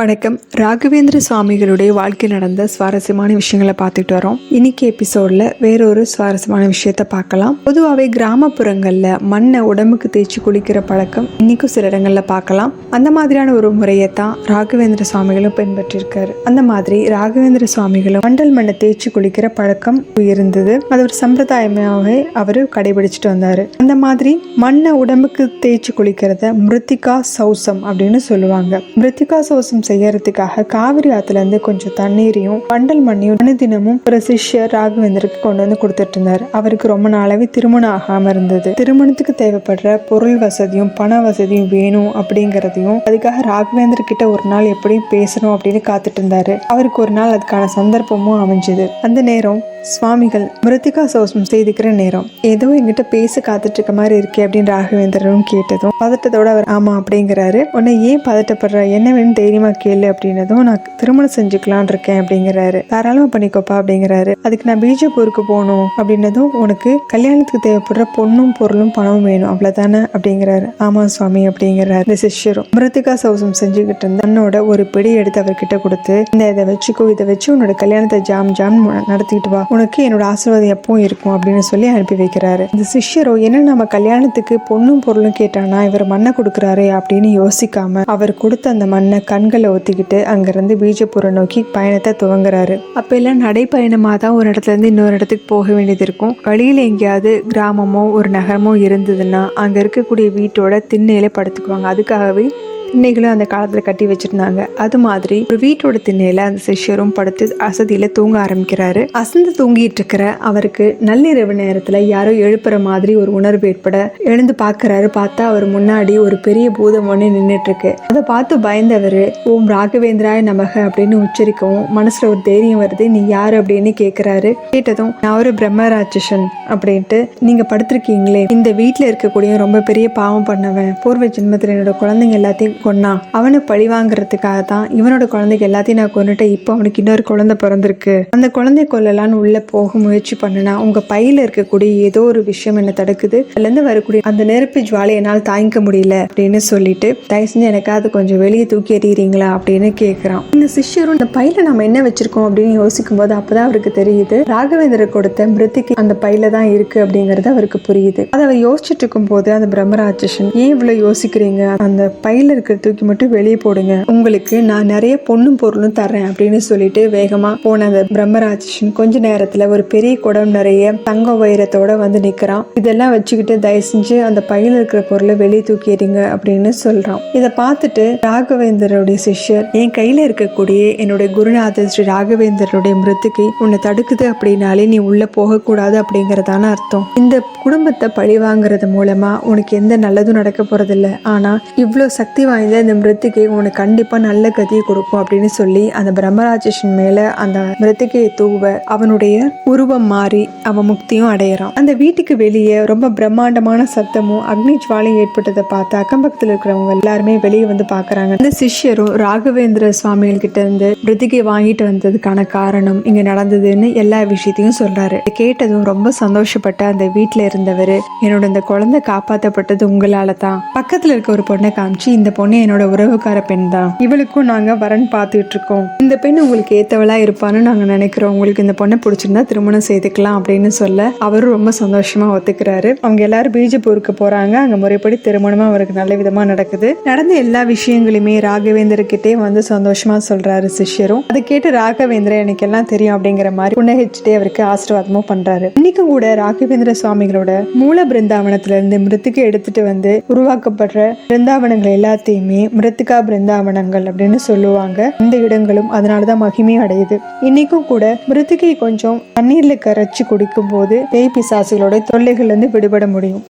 வணக்கம். ராகவேந்திர சுவாமிகளுடைய வாழ்க்கையில் நடந்த சுவாரஸ்யமான விஷயங்களை பார்த்துட்டு வரோம். இன்னைக்கு எபிசோட்ல வேறொரு சுவாரஸ்யமான விஷயத்த பார்க்கலாம். பொதுவாகவே கிராமப்புறங்கள்ல மண்ணை உடம்புக்கு தேய்ச்சி குளிக்கிற பழக்கம் இன்னைக்கும் சில இடங்கள்ல பார்க்கலாம். அந்த மாதிரியான ஒரு முறையை தான் ராகவேந்திர சுவாமிகளும் பின்பற்றிருக்காரு. அந்த மாதிரி ராகவேந்திர சுவாமிகளும் மண்டல் மண்ணை தேய்ச்சி குளிக்கிற பழக்கம் இருந்தது. அது ஒரு சம்பிரதாயமாகவே அவரு கடைபிடிச்சிட்டு வந்தாரு. அந்த மாதிரி மண்ணை உடம்புக்கு தேய்ச்சி குளிக்கிறத மிருத்திகா சௌசம் அப்படின்னு சொல்லுவாங்க. மிருத்திகா சௌசம் செய்யறதுக்காக காவிரி ஆத்துல இருந்து கொஞ்சம் தண்ணீரையும் பண்டல் மண்ணையும் தினமும் ஒரு சிஷ்யர் ராகவேந்தருக்கு கொண்டு வந்து கொடுத்துட்டு இருந்தாரு. அவருக்கு ரொம்ப நாளாவே திருமணம் ஆகாம இருந்தது. திருமணத்துக்கு தேவைப்படுற பொருள் வசதியும் பண வசதியும் வேணும் அப்படிங்கறதையும் அதுக்காக ராகவேந்தர் கிட்ட ஒரு நாள் எப்படி பேசணும் அப்படின்னு காத்துட்டு இருந்தாரு. அவருக்கு ஒரு நாள் அதுக்கான சந்தர்ப்பமும் அமைஞ்சது. அந்த நேரம் சுவாமிகள் மிருத்திகா சௌசம் செய்துக்கிற நேரம். ஏதோ எங்கிட்ட பேச காத்துட்டு இருக்க மாதிரி இருக்கே அப்படின்னு ராகவேந்திரனும் கேட்டதும் பதட்டத்தோட அவர் ஆமா அப்படிங்கிறாரு. உன்னை ஏன் பதட்டப்படுற, என்ன வேணும் தைரியமா கேளு அப்படின்னதும் நான் திருமணம் செஞ்சுக்கலான் இருக்கேன் அப்படிங்கிறாரு. தாராளமா பண்ணிக்கோப்பா அப்படிங்கிறாரு. அதுக்கு நான் பீஜப்பூருக்கு போகணும் அப்படின்னதும் உனக்கு கல்யாணத்துக்கு தேவைப்படுற பொண்ணும் பொருளும் பணமும் வேணும் அவ்வளவுதானே அப்படிங்கிறாரு. ஆமா சுவாமி அப்படிங்கிறாரு. இந்த சிஷ்யரும் மிருத்திகா சௌசம் செஞ்சுக்கிட்டு இருந்த தன்னோட ஒரு பிடி எடுத்து அவர்கிட்ட கொடுத்து இதை வச்சுக்கோ, இதை வச்சு உன்னோட கல்யாணத்தை ஜாம் நடத்திக்கிட்டு வா, உனக்கு என்னோட ஆசீர்வாதம் எப்பவும் இருக்கும் அப்படின்னு சொல்லி அனுப்பி வைக்கிறாரு. இந்த சிஷ்யரோ என்ன நம்ம கல்யாணத்துக்கு பொண்ணும் பொருளும் கேட்டானா இவர் மண்ணை கொடுக்குறாரு அப்படின்னு யோசிக்காம அவர் கொடுத்த அந்த மண்ணை கண்களை ஒத்திக்கிட்டு அங்கிருந்து பீஜப்பூரை நோக்கி பயணத்தை துவங்குறாரு. அப்ப எல்லாம் நடைப்பயணமா தான் ஒரு இடத்துல இருந்து இன்னொரு இடத்துக்கு போக வேண்டியது இருக்கும். வழியில எங்கேயாவது கிராமமோ ஒரு நகரமோ இருந்ததுன்னா அங்க இருக்கக்கூடிய வீட்டோட திண்ணையில படுத்துக்குவாங்க. அதுக்காகவே திண்ணைகளும் அந்த காலத்துல கட்டி வச்சிருந்தாங்க. அது மாதிரி ஒரு வீட்டோட திண்ணையில அந்த சிஷ்யரும் படுத்து அசதியில தூங்க ஆரம்பிக்கிறாரு. அசந்து தூங்கிட்டு இருக்கிற அவருக்கு நள்ளிரவு நேரத்துல யாரோ எழுப்புற மாதிரி ஒரு உணர்வு ஏற்பட எழுந்து பாக்குறாரு. பார்த்தா அவர் முன்னாடி ஒரு பெரிய பூதம் ஒண்ணு நின்றுட்டு இருக்கு. அதை பார்த்து பயந்தவரு ஓம் ராகவேந்திராய நமக அப்படின்னு உச்சரிக்கவும் மனசுல ஒரு தைரியம் வருது. நீ யாரு அப்படின்னு கேக்குறாரு. கேட்டதும் நான் ஒரு பிரம்மராட்சசன் அப்படின்ட்டு, நீங்க படுத்திருக்கீங்களே, இந்த வீட்டுல இருக்கக்கூடிய ரொம்ப பெரிய பாவம் பண்ணவன், பூர்வ ஜென்மத்துல என்னோட குழந்தைங்க எல்லாத்தையும் கொன்னா அவனை பழி வாங்குறதுக்காக தான் இவனோட குழந்தைக்கு எல்லாத்தையும் நான் கொண்டுட்டேன். இப்போ அவனுக்கு இன்னொரு குழந்தை பிறந்திருக்கு. அந்த குழந்தை கொல்லலான்னு உள்ள போக முயற்சி பண்ணுனா உங்க பையில இருக்கக்கூடிய ஏதோ ஒரு விஷயம் என்ன தடுக்குது. அதுல இருந்து வரக்கூடிய அந்த நெருப்பு ஜுவாலை என்னால் தாங்கிக்க முடியல அப்படின்னு சொல்லிட்டு தயவு செஞ்சு எனக்கு அது கொஞ்சம் வெளியே தூக்கி எறியறீங்களா அப்படின்னு கேட்கிறான். இந்த சிஷ்யரும் இந்த பையில நம்ம என்ன வச்சிருக்கோம் அப்படின்னு யோசிக்கும் போது அப்பதான் அவருக்கு தெரியுது ராகவேந்தர் கொடுத்த மிருத்திக்கு அந்த பையில தான் இருக்கு அப்படிங்கறது அவருக்கு புரியுது. அதை அவர் யோசிச்சுட்டு இருக்கும் போது அந்த பிரம்மராட்சசன் ஏன் இவ்வளவு யோசிக்கிறீங்க, அந்த பையில இருக்க தூக்கி மட்டும் வெளியே போடுங்க, உங்களுக்கு நான் நிறைய பொண்ணும் பொருளும் தர்றேன் அப்படின்னு சொல்லிட்டு வேகமா போன அந்த பிரம்மராட்சசன் கொஞ்ச நேரத்துல ஒரு பெரிய குடம் நிறைய தங்க வைரத்தோட வந்து நிக்கிறான். இதெல்லாம் வச்சுக்கிட்டு தயவு செஞ்சு அந்த பையில இருக்கிற பொருளை வெளியே தூக்கிடுங்க அப்படின்னு சொல்றான். இதை பார்த்துட்டு ராகவேந்தருடைய சிஷ்யர் என் கையில இருக்கக்கூடிய என்னுடைய குருநாதர் ஸ்ரீ ராகவேந்தருடைய மிருத்திகை உன்னை தடுக்குது அப்படின்னாலே நீ உள்ள போக கூடாது அப்படிங்கறதான அர்த்தம். இந்த குடும்பத்தை பழி வாங்குறது மூலமா உனக்கு எந்த நல்லதும் நடக்க போறதில்ல. ஆனா இவ்வளவு சக்தி வாய்ந்த இந்த மிருத்திகை உனக்கு கண்டிப்பா நல்ல கதியை கொடுக்கும் அப்படின்னு சொல்லி அந்த பிரம்மராட்சசன் மேல அந்த மிருத்திகையை தூவ அவனுடைய உருவம் மாறி அவன் முக்தியும் அடையறான். அந்த வீட்டுக்கு வெளியே ரொம்ப பிரம்மாண்டமான சத்தமும் அக்னி ஜுவாலையும் ஏற்பட்டதை பார்த்து அக்கம் பக்கத்துல இருக்கிறவங்க எல்லாருமே வெளியே வந்து பாக்குறாங்க. இந்த சிஷ்யரும் ராகவேந்திர சுவாமிகள் கிட்ட இருந்து மிருத்திகை வாங்கிட்டு வந்ததுக்கான காரணம் இங்க நடந்ததுன்னு எல்லா விஷயத்தையும் சொல்றாரு. கேட்டதும் ரொம்ப சந்தோஷப்பட்ட அந்த வீட்டுல இருந்தவரு என்னோட இந்த குழந்தை காப்பாற்றப்பட்டது உங்களால தான். பக்கத்துல இருக்க ஒரு பொண்ணை காமிச்சு இந்த பொண்ணு என்னோட உறவுக்கார பெண் தான், இவளுக்கும் நாங்க வரன் பார்த்துட்டு இருக்கோம், இந்த பெண் உங்களுக்கு ஏத்தவளா இருப்பான்னு நாங்க நினைக்கிறோம், உங்களுக்கு இந்த பொண்ணை பிடிச்சிருந்தா திருமணம் செய்துக்கலாம் அப்படின்னு சொல்ல அவரும் ரொம்ப சந்தோஷமா ஒத்துக்கிறாரு. அவங்க எல்லாரும் பீஜப்பூருக்கு போறாங்க. அங்க முறைப்படி திருமணமா அவருக்கு நல்ல விதமா நடக்குது. நடந்த எல்லா விஷயங்களுமே ராகவேந்தர்கிட்டே வந்து சந்தோஷமா சொல்றாரு சிஷ்யரும். அதை கேட்டு ராகவேந்திர எனக்கு எல்லாம் தெரியும் அப்படிங்கிற மாதிரி புன்னகைச்சுட்டே அவருக்கு ஆசீர்வாதமும் பண்றாரு. இன்னைக்கும் கூட ராகவேந்திர சுவாமிகளோட மூல பிருந்தாவனத்துல இருந்து மிருத்திகை எடுத்துட்டு வந்து உருவாக்கப்படுற பிருந்தாவனங்கள் எல்லாத்தையுமே மிருத்திகா பிருந்தாவனங்கள் அப்படின்னு சொல்லுவாங்க. இந்த இடங்களும் அதனாலதான் மகிமை அடையுது. இன்னைக்கும் கூட மிருத்திகை கொஞ்சம் தண்ணீர்ல கரைச்சு குடிக்கும் போது பேய் பிசாசுகளோட தொல்லைகள் இருந்து விடுபட முடியும்.